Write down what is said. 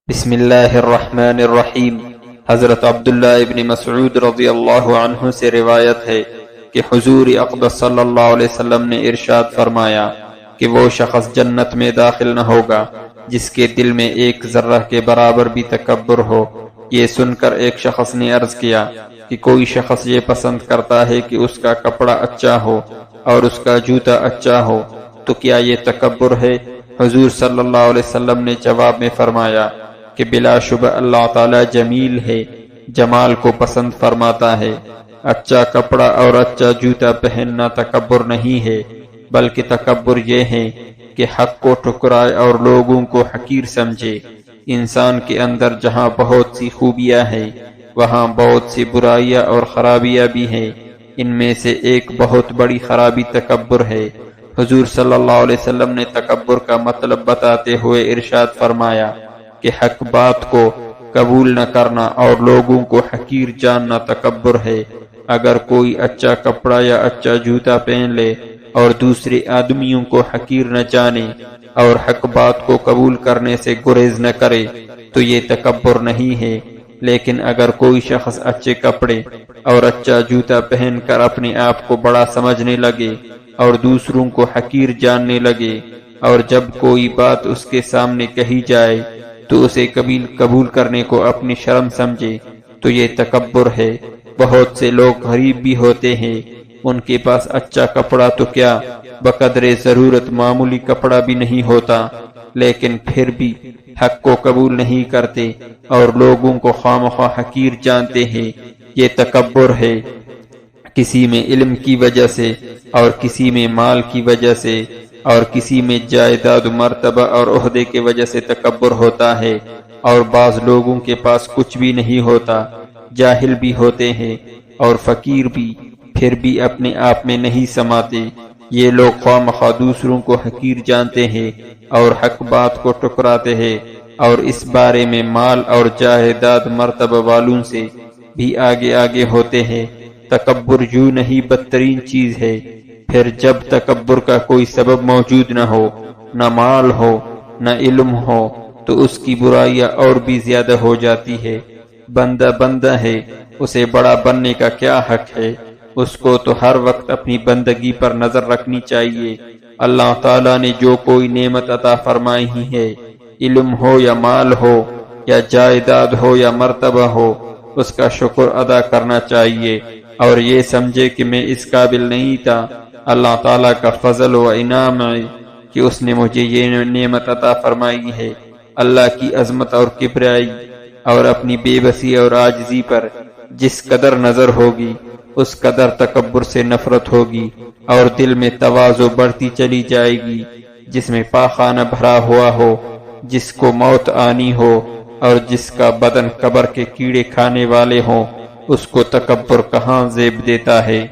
بسم اللہ الرحمن الرحیم۔ حضرت عبداللہ ابن مسعود رضی اللہ عنہ سے روایت ہے کہ حضور اقدس صلی اللہ علیہ وسلم نے ارشاد فرمایا کہ وہ شخص جنت میں داخل نہ ہوگا جس کے دل میں ایک ذرہ کے برابر بھی تکبر ہو۔ یہ سن کر ایک شخص نے عرض کیا کہ کوئی شخص یہ پسند کرتا ہے کہ اس کا کپڑا اچھا ہو اور اس کا جوتا اچھا ہو تو کیا یہ تکبر ہے؟ حضور صلی اللہ علیہ وسلم نے جواب میں فرمایا کہ بلا شبہ اللہ تعالی جمیل ہے، جمال کو پسند فرماتا ہے۔ اچھا کپڑا اور اچھا جوتا پہننا تکبر نہیں ہے، بلکہ تکبر یہ ہے کہ حق کو ٹھکرائے اور لوگوں کو حقیر سمجھے۔ انسان کے اندر جہاں بہت سی خوبیاں ہیں وہاں بہت سی برائیاں اور خرابیاں بھی ہیں۔ ان میں سے ایک بہت بڑی خرابی تکبر ہے۔ حضور صلی اللہ علیہ وسلم نے تکبر کا مطلب بتاتے ہوئے ارشاد فرمایا کہ حق بات کو قبول نہ کرنا اور لوگوں کو حقیر جاننا تکبر ہے۔ اگر کوئی اچھا کپڑا یا اچھا جوتا پہن لے اور دوسرے آدمیوں کو حقیر نہ جانے اور حق بات کو قبول کرنے سے گریز نہ کرے تو یہ تکبر نہیں ہے۔ لیکن اگر کوئی شخص اچھے کپڑے اور اچھا جوتا پہن کر اپنے آپ کو بڑا سمجھنے لگے اور دوسروں کو حقیر جاننے لگے اور جب کوئی بات اس کے سامنے کہی جائے تو اسے قبول کرنے کو اپنی شرم سمجھے تو یہ تکبر ہے۔ بہت سے لوگ غریب بھی ہوتے ہیں، ان کے پاس اچھا کپڑا تو کیا بقدر ضرورت معمولی کپڑا بھی نہیں ہوتا، لیکن پھر بھی حق کو قبول نہیں کرتے اور لوگوں کو خواہ حقیر جانتے ہیں۔ یہ تکبر ہے۔ کسی میں علم کی وجہ سے اور کسی میں مال کی وجہ سے اور کسی میں جائیداد مرتبہ اور عہدے کی وجہ سے تکبر ہوتا ہے، اور بعض لوگوں کے پاس کچھ بھی نہیں ہوتا، جاہل بھی ہوتے ہیں اور فقیر بھی، پھر بھی اپنے آپ میں نہیں سماتے۔ یہ لوگ خواہ مخواہ دوسروں کو حقیر جانتے ہیں اور حق بات کو ٹکراتے ہیں اور اس بارے میں مال اور جائیداد مرتبہ والوں سے بھی آگے ہوتے ہیں۔ تکبر یوں نہیں بدترین چیز ہے۔ پھر جب تکبر کا کوئی سبب موجود نہ ہو، نہ مال ہو نہ علم ہو، تو اس کی برائیاں اور بھی زیادہ ہو جاتی ہے۔ بندہ ہے، اسے بڑا بننے کا کیا حق ہے؟ اس کو تو ہر وقت اپنی بندگی پر نظر رکھنی چاہیے۔ اللہ تعالیٰ نے جو کوئی نعمت عطا فرمائی ہے، علم ہو یا مال ہو یا جائیداد ہو یا مرتبہ ہو، اس کا شکر ادا کرنا چاہیے اور یہ سمجھے کہ میں اس قابل نہیں تھا۔ اللہ تعالیٰ کا فضل و انعام ہے کہ اس نے مجھے یہ نعمت عطا فرمائی ہے۔ اللہ کی عظمت اور کبریائی اور اپنی بے بسی اور عاجزی پر جس قدر نظر ہوگی اس قدر تکبر سے نفرت ہوگی اور دل میں تواضع بڑھتی چلی جائے گی۔ جس میں پاخانہ بھرا ہوا ہو، جس کو موت آنی ہو اور جس کا بدن قبر کے کیڑے کھانے والے ہوں، اس کو تکبر کہاں زیب دیتا ہے۔